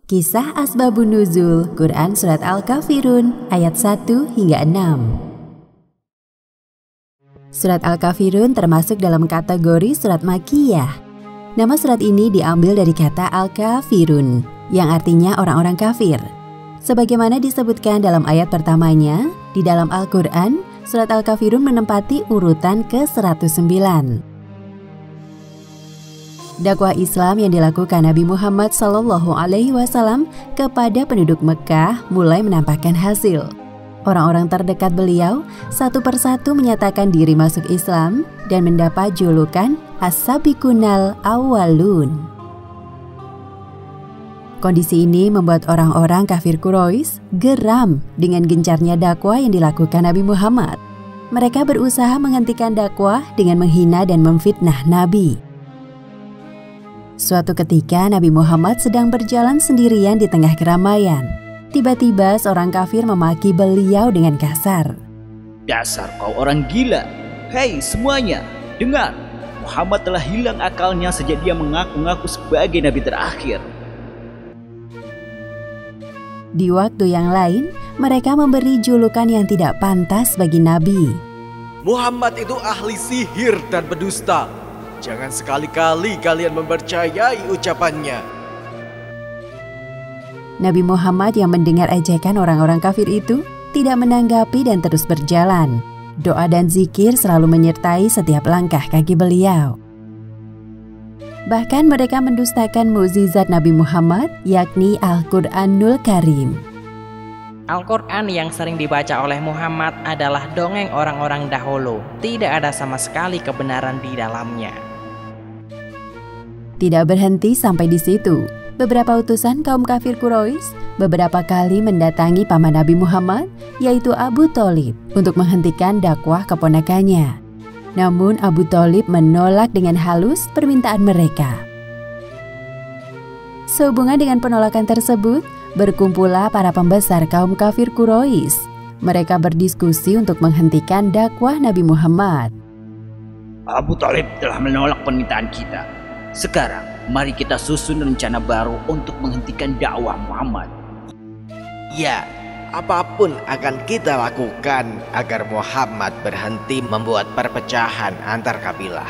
Kisah Asbabun Nuzul Quran Surat Al-Kafirun ayat 1 hingga 6. Surat Al-Kafirun termasuk dalam kategori surat Makkiyah. Nama surat ini diambil dari kata Al-Kafirun yang artinya orang-orang kafir. Sebagaimana disebutkan dalam ayat pertamanya, di dalam Al-Quran, surat Al-Kafirun menempati urutan ke-109. Dakwah Islam yang dilakukan Nabi Muhammad SAW kepada penduduk Mekah mulai menampakkan hasil. Orang-orang terdekat beliau satu persatu menyatakan diri masuk Islam dan mendapat julukan As-Sabiqunal Awwalun. Kondisi ini membuat orang-orang kafir Quraisy geram dengan gencarnya dakwah yang dilakukan Nabi Muhammad. Mereka berusaha menghentikan dakwah dengan menghina dan memfitnah Nabi. Suatu ketika Nabi Muhammad sedang berjalan sendirian di tengah keramaian. Tiba-tiba seorang kafir memaki beliau dengan kasar. Dasar kau orang gila. Hei semuanya, dengar. Muhammad telah hilang akalnya sejak dia mengaku-ngaku sebagai nabi terakhir. Di waktu yang lain, mereka memberi julukan yang tidak pantas bagi Nabi. Muhammad itu ahli sihir dan berdusta. Jangan sekali-kali kalian mempercayai ucapannya. Nabi Muhammad yang mendengar ejekan orang-orang kafir itu tidak menanggapi dan terus berjalan. Doa dan zikir selalu menyertai setiap langkah kaki beliau. Bahkan mereka mendustakan mukjizat Nabi Muhammad, yakni Al-Quranul Karim. Al-Quran yang sering dibaca oleh Muhammad adalah dongeng orang-orang dahulu. Tidak ada sama sekali kebenaran di dalamnya. Tidak berhenti sampai di situ. Beberapa utusan kaum kafir Quraisy beberapa kali mendatangi paman Nabi Muhammad, yaitu Abu Thalib, untuk menghentikan dakwah keponakannya. Namun Abu Thalib menolak dengan halus permintaan mereka. Sehubungan dengan penolakan tersebut, berkumpullah para pembesar kaum kafir Quraisy. Mereka berdiskusi untuk menghentikan dakwah Nabi Muhammad. Abu Thalib telah menolak permintaan kita. Sekarang, mari kita susun rencana baru untuk menghentikan dakwah Muhammad. Ya, apapun akan kita lakukan agar Muhammad berhenti membuat perpecahan antar kabilah.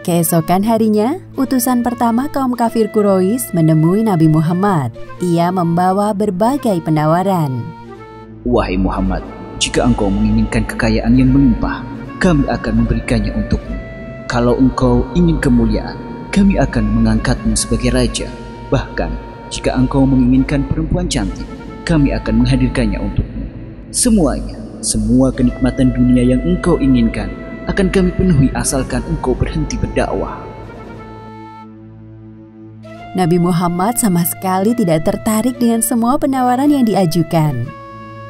Keesokan harinya, utusan pertama kaum kafir Quraisy menemui Nabi Muhammad. Ia membawa berbagai penawaran. Wahai Muhammad, jika engkau menginginkan kekayaan yang melimpah, kami akan memberikannya untukmu. Kalau engkau ingin kemuliaan, kami akan mengangkatmu sebagai raja. Bahkan, jika engkau menginginkan perempuan cantik, kami akan menghadirkannya untukmu. Semuanya, semua kenikmatan dunia yang engkau inginkan akan kami penuhi asalkan engkau berhenti berdakwah. Nabi Muhammad sama sekali tidak tertarik dengan semua penawaran yang diajukan.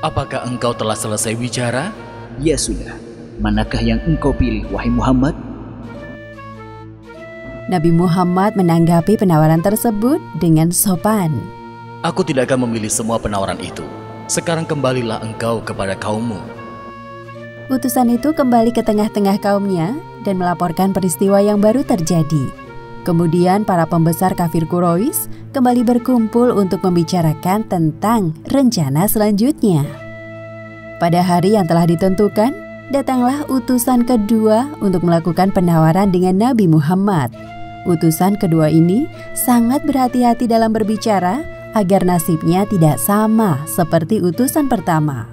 Apakah engkau telah selesai bicara? Ya sudah, manakah yang engkau pilih, wahai Muhammad? Nabi Muhammad menanggapi penawaran tersebut dengan sopan. Aku tidak akan memilih semua penawaran itu. Sekarang kembalilah engkau kepada kaummu. Utusan itu kembali ke tengah-tengah kaumnya dan melaporkan peristiwa yang baru terjadi. Kemudian para pembesar kafir Quraisy kembali berkumpul untuk membicarakan tentang rencana selanjutnya. Pada hari yang telah ditentukan, datanglah utusan kedua untuk melakukan penawaran dengan Nabi Muhammad. Utusan kedua ini sangat berhati-hati dalam berbicara agar nasibnya tidak sama seperti utusan pertama.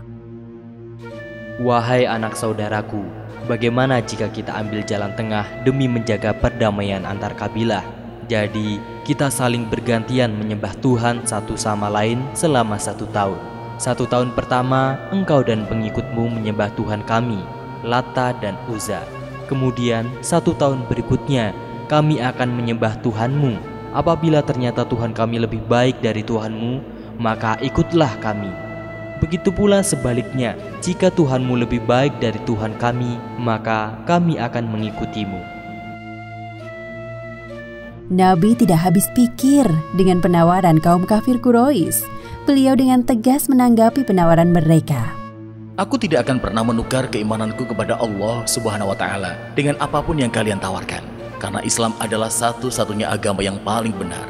Wahai anak saudaraku, bagaimana jika kita ambil jalan tengah demi menjaga perdamaian antar kabilah? Jadi, kita saling bergantian menyembah Tuhan satu sama lain selama 1 tahun. 1 tahun pertama, engkau dan pengikutmu menyembah Tuhan kami, Lata dan Uzza. Kemudian, 1 tahun berikutnya, kami akan menyembah Tuhanmu. Apabila ternyata Tuhan kami lebih baik dari Tuhanmu, maka ikutlah kami. Begitu pula sebaliknya, jika Tuhanmu lebih baik dari Tuhan kami, maka kami akan mengikutimu. Nabi tidak habis pikir dengan penawaran kaum kafir Quraisy. Beliau dengan tegas menanggapi penawaran mereka. Aku tidak akan pernah menukar keimananku kepada Allah Subhanahu wa Ta'ala dengan apapun yang kalian tawarkan, karena Islam adalah satu-satunya agama yang paling benar.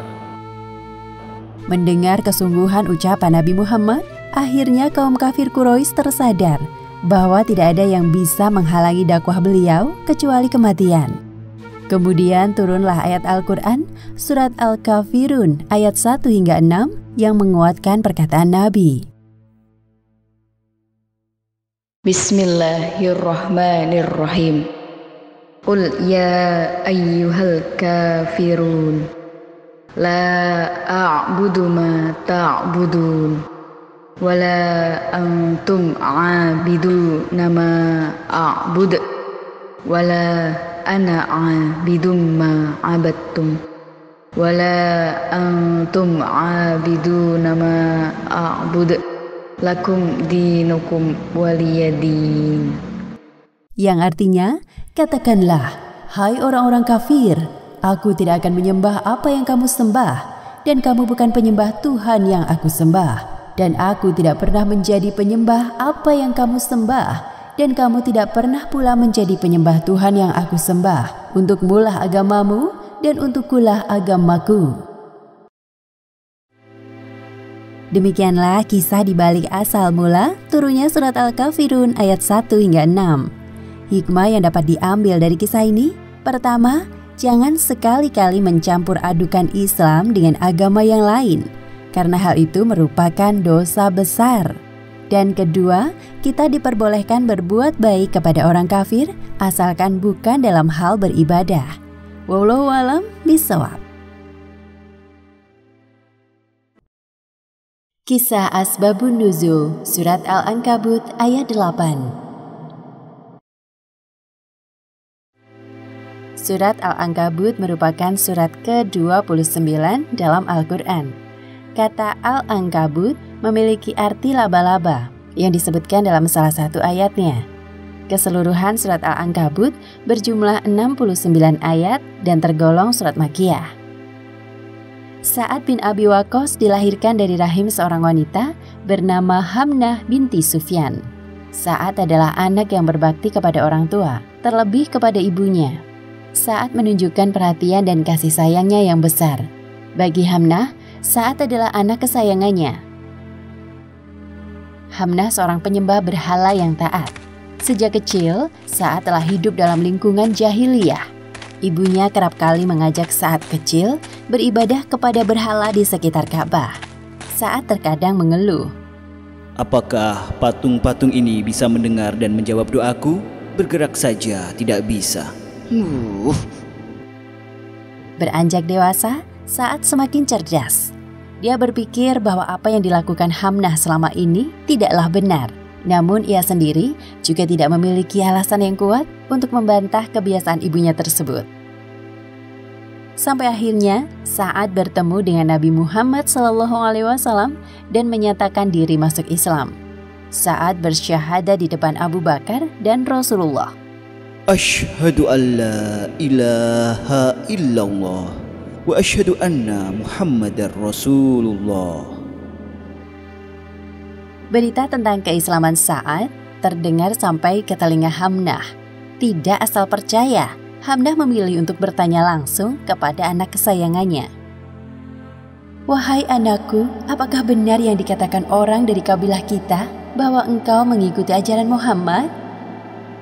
Mendengar kesungguhan ucapan Nabi Muhammad, akhirnya kaum kafir Quraisy tersadar bahwa tidak ada yang bisa menghalangi dakwah beliau kecuali kematian. Kemudian turunlah ayat Al-Quran, surat Al-Kafirun ayat 1 hingga 6 yang menguatkan perkataan Nabi. Bismillahirrahmanirrahim. Qul ya ayyuhal kafirun, la a'budu ma ta'budun, wa la antum a'abiduna ma a'bud, wa la ana a'abidum ma abattum, wa la antum a'abiduna ma a'bud, lakum dinukum waliyadin. Yang artinya, katakanlah, hai orang-orang kafir, aku tidak akan menyembah apa yang kamu sembah, dan kamu bukan penyembah Tuhan yang aku sembah, dan aku tidak pernah menjadi penyembah apa yang kamu sembah, dan kamu tidak pernah pula menjadi penyembah Tuhan yang aku sembah. Untukmulah agamamu, dan untukkulah agamaku. Demikianlah kisah di balik asal mula turunnya surat Al-Kafirun ayat 1 hingga 6. Hikmah yang dapat diambil dari kisah ini, pertama, jangan sekali-kali mencampur adukan Islam dengan agama yang lain, karena hal itu merupakan dosa besar. Dan kedua, kita diperbolehkan berbuat baik kepada orang kafir asalkan bukan dalam hal beribadah. Wallahu a'lam bishawab. Kisah Asbabun Nuzul, surat Al-Ankabut ayat 8. Surat Al-Ankabut merupakan surat ke-29 dalam Al-Quran. Kata Al-Ankabut memiliki arti laba-laba yang disebutkan dalam salah satu ayatnya. Keseluruhan surat Al-Ankabut berjumlah 69 ayat dan tergolong surat Makkiyah. Sa'ad bin Abi Waqqas dilahirkan dari rahim seorang wanita bernama Hamnah binti Sufyan. Sa'ad adalah anak yang berbakti kepada orang tua, terlebih kepada ibunya. Sa'ad menunjukkan perhatian dan kasih sayangnya yang besar. Bagi Hamnah, Sa'ad adalah anak kesayangannya. Hamnah seorang penyembah berhala yang taat. Sejak kecil, Sa'ad telah hidup dalam lingkungan jahiliyah. Ibunya kerap kali mengajak Sa'ad kecil beribadah kepada berhala di sekitar Ka'bah. Sa'ad terkadang mengeluh. Apakah patung-patung ini bisa mendengar dan menjawab doaku? Bergerak saja tidak bisa. Beranjak dewasa, Sa'ad semakin cerdas. Dia berpikir bahwa apa yang dilakukan Hamnah selama ini tidaklah benar. Namun ia sendiri juga tidak memiliki alasan yang kuat untuk membantah kebiasaan ibunya tersebut. Sampai akhirnya Sa'ad bertemu dengan Nabi Muhammad SAW dan menyatakan diri masuk Islam. Sa'ad bersyahadat di depan Abu Bakar dan Rasulullah. Asyhadu an la ilaha illallah wa asyhadu anna Muhammadar Rasulullah. Berita tentang keislaman Sa'ad terdengar sampai ke telinga Hamnah. Tidak asal percaya, Hamnah memilih untuk bertanya langsung kepada anak kesayangannya. Wahai anakku, apakah benar yang dikatakan orang dari kabilah kita bahwa engkau mengikuti ajaran Muhammad?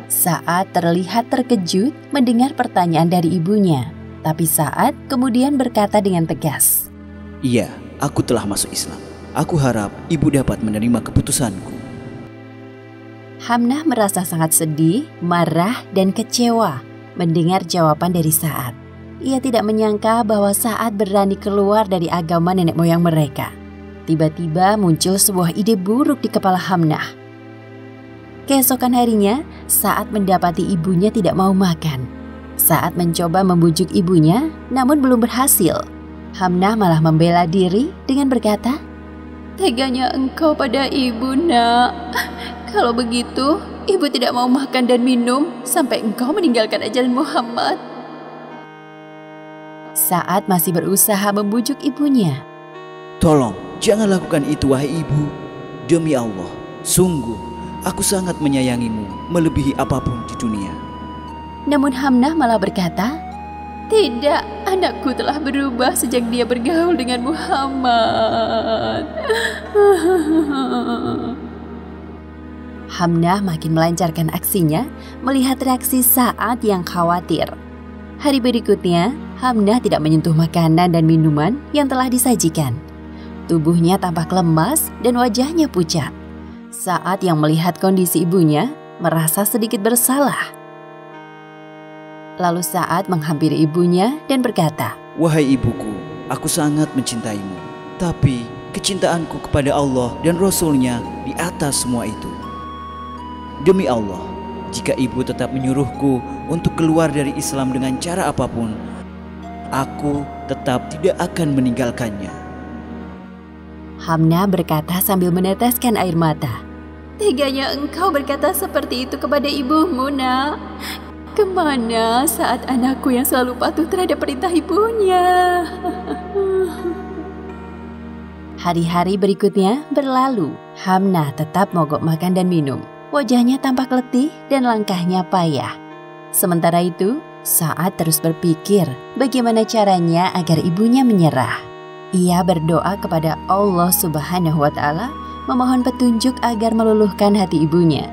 Sa'ad terlihat terkejut mendengar pertanyaan dari ibunya. Tapi Sa'ad kemudian berkata dengan tegas, Iya, aku telah masuk Islam. Aku harap ibu dapat menerima keputusanku. Hamnah merasa sangat sedih, marah, dan kecewa mendengar jawaban dari Sa'ad. Ia tidak menyangka bahwa Sa'ad berani keluar dari agama nenek moyang mereka. Tiba-tiba muncul sebuah ide buruk di kepala Hamnah. Keesokan harinya, Sa'ad mendapati ibunya tidak mau makan. Sa'ad mencoba membujuk ibunya, namun belum berhasil. Hamnah malah membela diri dengan berkata, Teganya engkau pada ibu, nak. Kalau begitu, ibu tidak mau makan dan minum sampai engkau meninggalkan ajaran Muhammad. Sa'ad masih berusaha membujuk ibunya. Tolong, jangan lakukan itu wahai ibu. Demi Allah, sungguh, aku sangat menyayangimu melebihi apapun di dunia. Namun Hamnah malah berkata, Tidak, anakku telah berubah sejak dia bergaul dengan Muhammad. Hamnah makin melancarkan aksinya melihat reaksi Sa'ad yang khawatir. Hari berikutnya, Hamnah tidak menyentuh makanan dan minuman yang telah disajikan. Tubuhnya tampak lemas dan wajahnya pucat. Sa'ad yang melihat kondisi ibunya merasa sedikit bersalah. Lalu Sa'ad menghampiri ibunya dan berkata, "Wahai ibuku, aku sangat mencintaimu. Tapi kecintaanku kepada Allah dan Rasul-Nya di atas semua itu. Demi Allah, jika ibu tetap menyuruhku untuk keluar dari Islam dengan cara apapun, aku tetap tidak akan meninggalkannya." Hamnah berkata sambil meneteskan air mata, "Teganya engkau berkata seperti itu kepada ibumu, nak. Kemana saat anakku yang selalu patuh terhadap perintah ibunya?" Hari-hari berikutnya berlalu. Hamnah tetap mogok makan dan minum. Wajahnya tampak letih dan langkahnya payah. Sementara itu, Sa'ad terus berpikir bagaimana caranya agar ibunya menyerah. Ia berdoa kepada Allah Subhanahu wa Ta'ala, memohon petunjuk agar meluluhkan hati ibunya.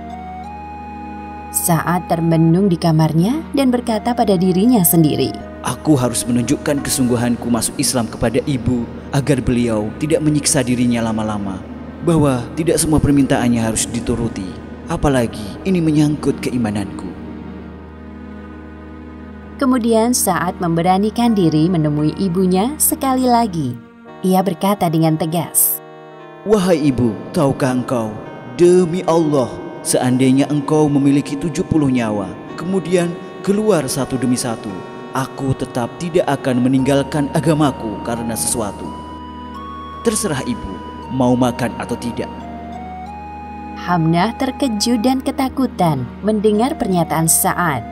Sa'ad termenung di kamarnya dan berkata pada dirinya sendiri, "Aku harus menunjukkan kesungguhanku masuk Islam kepada ibu agar beliau tidak menyiksa dirinya lama-lama. Bahwa tidak semua permintaannya harus dituruti, apalagi ini menyangkut keimananku." Kemudian Sa'ad memberanikan diri menemui ibunya sekali lagi. Ia berkata dengan tegas, "Wahai ibu, tahukah engkau, demi Allah, seandainya engkau memiliki 70 nyawa, kemudian keluar satu demi satu, aku tetap tidak akan meninggalkan agamaku karena sesuatu. Terserah ibu, mau makan atau tidak." Hamnah terkejut dan ketakutan mendengar pernyataan Sa'ad.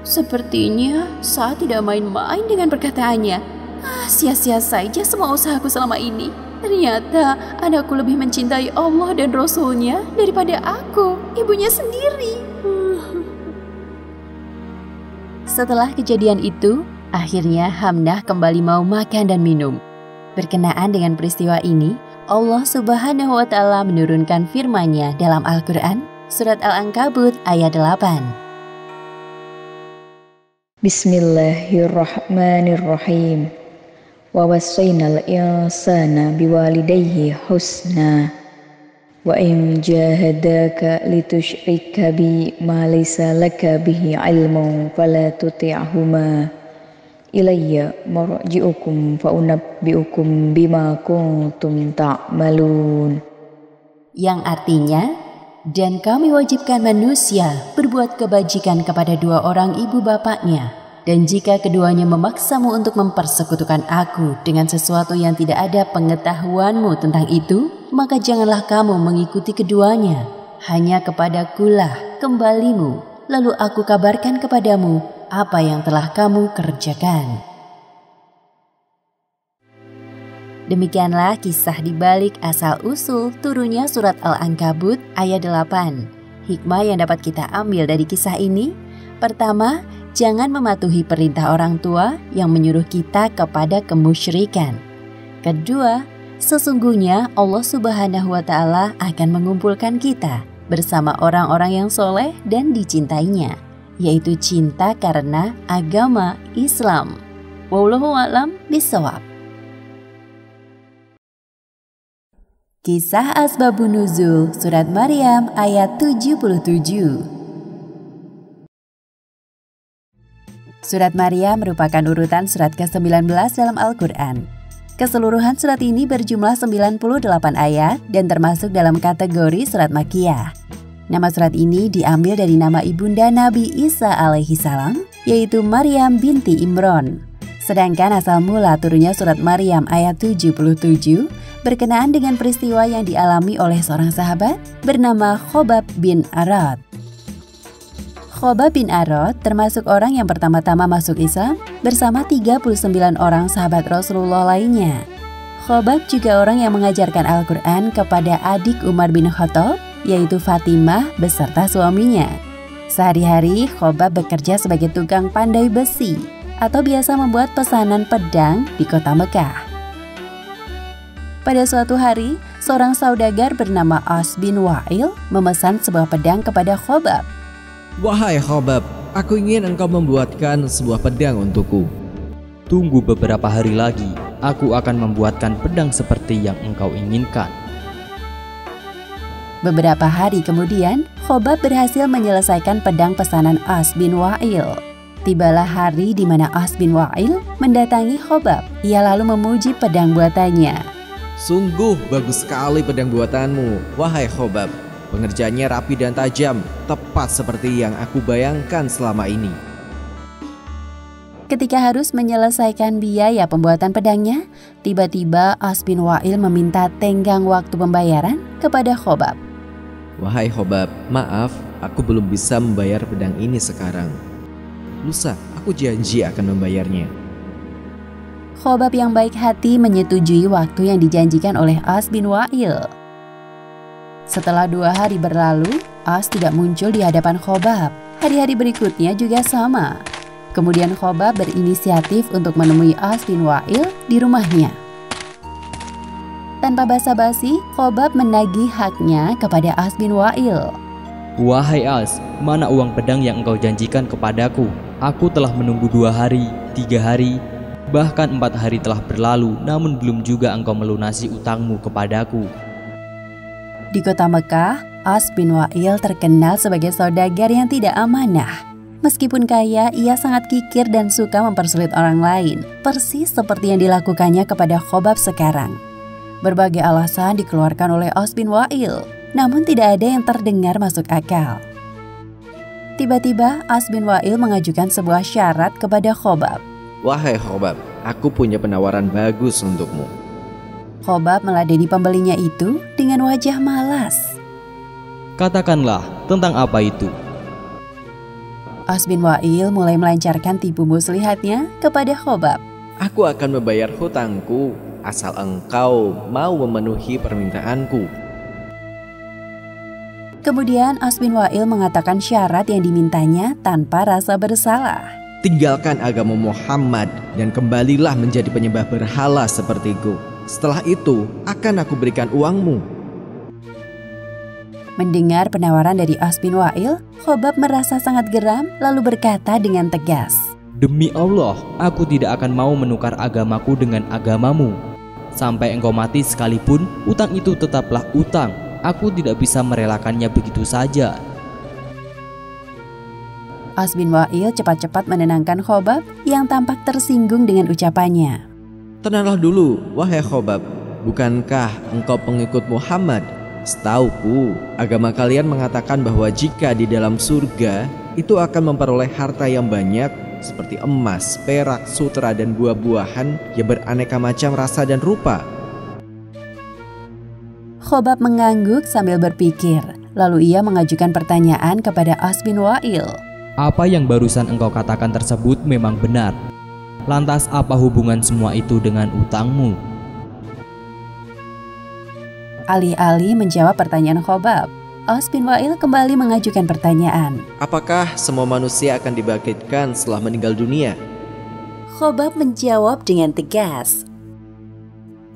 Sepertinya Sa'ad tidak main-main dengan perkataannya. Sia-sia saja semua usahaku selama ini. Ternyata anakku lebih mencintai Allah dan Rasul-Nya daripada aku, ibunya sendiri. Setelah kejadian itu, akhirnya Hamnah kembali mau makan dan minum. Berkenaan dengan peristiwa ini, Allah Subhanahu wa Ta'ala menurunkan firman-Nya dalam Al-Quran, Surat Al-Ankabut ayat 8. Bismillahirrahmanirrahim. Wa wassaynal insana biwalidayhi husna. Wa in jahadaka litusyrika bi ma laysa laka bihi ilmun fala tuti'huma. Ilayya marji'ukum fa unabbi'ukum bima kuntum ta'malun. Yang artinya, dan kami wajibkan manusia berbuat kebajikan kepada dua orang ibu bapaknya. Dan jika keduanya memaksamu untuk mempersekutukan aku dengan sesuatu yang tidak ada pengetahuanmu tentang itu, maka janganlah kamu mengikuti keduanya. Hanya kepadakulah kembalimu, lalu aku kabarkan kepadamu apa yang telah kamu kerjakan. Demikianlah kisah dibalik asal-usul turunnya surat Al-Ankabut ayat 8. Hikmah yang dapat kita ambil dari kisah ini, pertama, jangan mematuhi perintah orang tua yang menyuruh kita kepada kemusyrikan. Kedua, sesungguhnya Allah Subhanahu wa Ta'ala akan mengumpulkan kita bersama orang-orang yang soleh dan dicintainya, yaitu cinta karena agama Islam. Wallahu a'lam bishawab. Kisah Asbabun Nuzul Surat Maryam ayat 77. Surat Maryam merupakan urutan surat ke-19 dalam Al-Quran. Keseluruhan surat ini berjumlah 98 ayat dan termasuk dalam kategori surat Makkiyah. Nama surat ini diambil dari nama ibunda Nabi Isa alaihi salam, yaitu Maryam binti Imran. Sedangkan asal mula turunnya surat Maryam ayat 77 berkenaan dengan peristiwa yang dialami oleh seorang sahabat bernama Khobab bin Arad. Khobab bin Arad termasuk orang yang pertama-tama masuk Islam bersama 39 orang sahabat Rasulullah lainnya. Khobab juga orang yang mengajarkan Al-Quran kepada adik Umar bin Khattab, yaitu Fatimah beserta suaminya. Sehari-hari Khobab bekerja sebagai tukang pandai besi. atau biasa membuat pesanan pedang di kota Mekah. Pada suatu hari, seorang saudagar bernama As bin Wa'il memesan sebuah pedang kepada Khobab. Wahai Khobab, aku ingin engkau membuatkan sebuah pedang untukku. Tunggu beberapa hari lagi, aku akan membuatkan pedang seperti yang engkau inginkan. Beberapa hari kemudian, Khobab berhasil menyelesaikan pedang pesanan As bin Wa'il. Tibalah hari di mana As bin Wa'il mendatangi Khobab. Ia lalu memuji pedang buatannya. Sungguh bagus sekali pedang buatanmu, wahai Khobab. Pengerjaannya rapi dan tajam, tepat seperti yang aku bayangkan selama ini. Ketika harus menyelesaikan biaya pembuatan pedangnya, tiba-tiba As bin Wa'il meminta tenggang waktu pembayaran kepada Khobab. Wahai Khobab, maaf, aku belum bisa membayar pedang ini sekarang. Lusa, aku janji akan membayarnya. Khobab yang baik hati menyetujui waktu yang dijanjikan oleh As bin Wa'il. Setelah 2 hari berlalu, As tidak muncul di hadapan Khobab. Hari-hari berikutnya juga sama. Kemudian Khobab berinisiatif untuk menemui As bin Wa'il di rumahnya. Tanpa basa-basi, Khobab menagih haknya kepada As bin Wa'il. Wahai As, mana uang pedang yang engkau janjikan kepadaku? Aku telah menunggu 2 hari, 3 hari, bahkan 4 hari telah berlalu, namun belum juga engkau melunasi utangmu kepadaku. Di kota Mekah, As bin Wa'il terkenal sebagai saudagar yang tidak amanah. Meskipun kaya, ia sangat kikir dan suka mempersulit orang lain, persis seperti yang dilakukannya kepada Khobab sekarang. Berbagai alasan dikeluarkan oleh As bin Wa'il, namun tidak ada yang terdengar masuk akal. Tiba-tiba, As bin Wa'il mengajukan sebuah syarat kepada Khobab. Wahai Khobab, aku punya penawaran bagus untukmu. Khobab meladeni pembelinya itu dengan wajah malas. Katakanlah, tentang apa itu? As bin Wa'il mulai melancarkan tipu muslihatnya kepada Khobab. Aku akan membayar hutangku asal engkau mau memenuhi permintaanku. Kemudian As bin Wa'il mengatakan syarat yang dimintanya tanpa rasa bersalah. Tinggalkan agama Muhammad dan kembalilah menjadi penyembah berhala sepertiku. Setelah itu akan aku berikan uangmu. Mendengar penawaran dari As bin Wa'il, Khobab merasa sangat geram lalu berkata dengan tegas. Demi Allah, aku tidak akan mau menukar agamaku dengan agamamu. Sampai engkau mati sekalipun, utang itu tetaplah utang. Aku tidak bisa merelakannya begitu saja. As bin Wa'il cepat-cepat menenangkan Khobab yang tampak tersinggung dengan ucapannya. Tenanglah dulu, wahai Khobab. Bukankah engkau pengikut Muhammad? Setauku, agama kalian mengatakan bahwa jika di dalam surga, itu akan memperoleh harta yang banyak seperti emas, perak, sutra, dan buah-buahan yang beraneka macam rasa dan rupa. Khobab mengangguk sambil berpikir. Lalu ia mengajukan pertanyaan kepada As bin Wa'il. Apa yang barusan engkau katakan tersebut memang benar. Lantas apa hubungan semua itu dengan utangmu? Alih-alih menjawab pertanyaan Khobab, As bin Wa'il kembali mengajukan pertanyaan. Apakah semua manusia akan dibangkitkan setelah meninggal dunia? Khobab menjawab dengan tegas.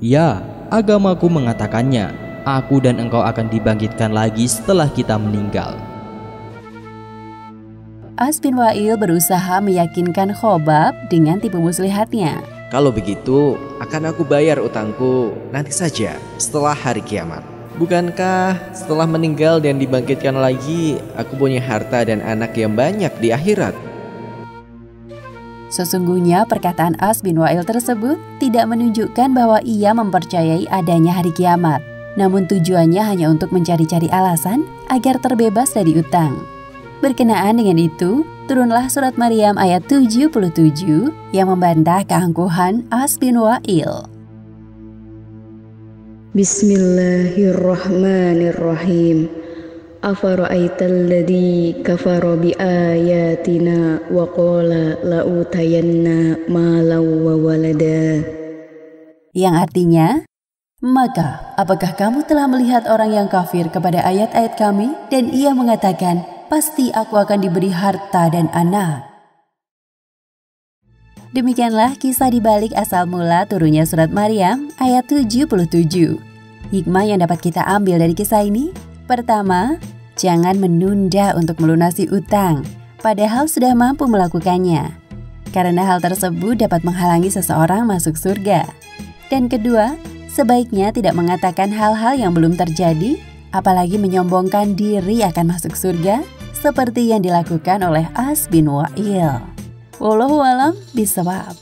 Ya, agamaku mengatakannya. Aku dan engkau akan dibangkitkan lagi setelah kita meninggal. As bin Wa'il berusaha meyakinkan Khobab dengan tipu muslihatnya. Kalau begitu, akan aku bayar utangku nanti saja setelah hari kiamat. Bukankah setelah meninggal dan dibangkitkan lagi, aku punya harta dan anak yang banyak di akhirat? Sesungguhnya perkataan As bin Wa'il tersebut tidak menunjukkan bahwa ia mempercayai adanya hari kiamat. Namun tujuannya hanya untuk mencari-cari alasan agar terbebas dari utang. Berkenaan dengan itu, turunlah surat Maryam ayat 77 yang membantah keangkuhan As bin Wa'il. Bismillahirrahmanirrahim. Afara'aital ladzi kafara biayatina wa qala la'utayanna malan wa walada. Yang artinya, maka apakah kamu telah melihat orang yang kafir kepada ayat-ayat kami dan ia mengatakan, pasti aku akan diberi harta dan anak. Demikianlah kisah di balik asal mula turunnya surat Maryam ayat 77. Hikmah yang dapat kita ambil dari kisah ini: pertama, jangan menunda untuk melunasi utang, padahal sudah mampu melakukannya, karena hal tersebut dapat menghalangi seseorang masuk surga. Dan kedua, sebaiknya tidak mengatakan hal-hal yang belum terjadi, apalagi menyombongkan diri akan masuk surga, seperti yang dilakukan oleh As bin Wa'il. Wallahu a'lam bishawab.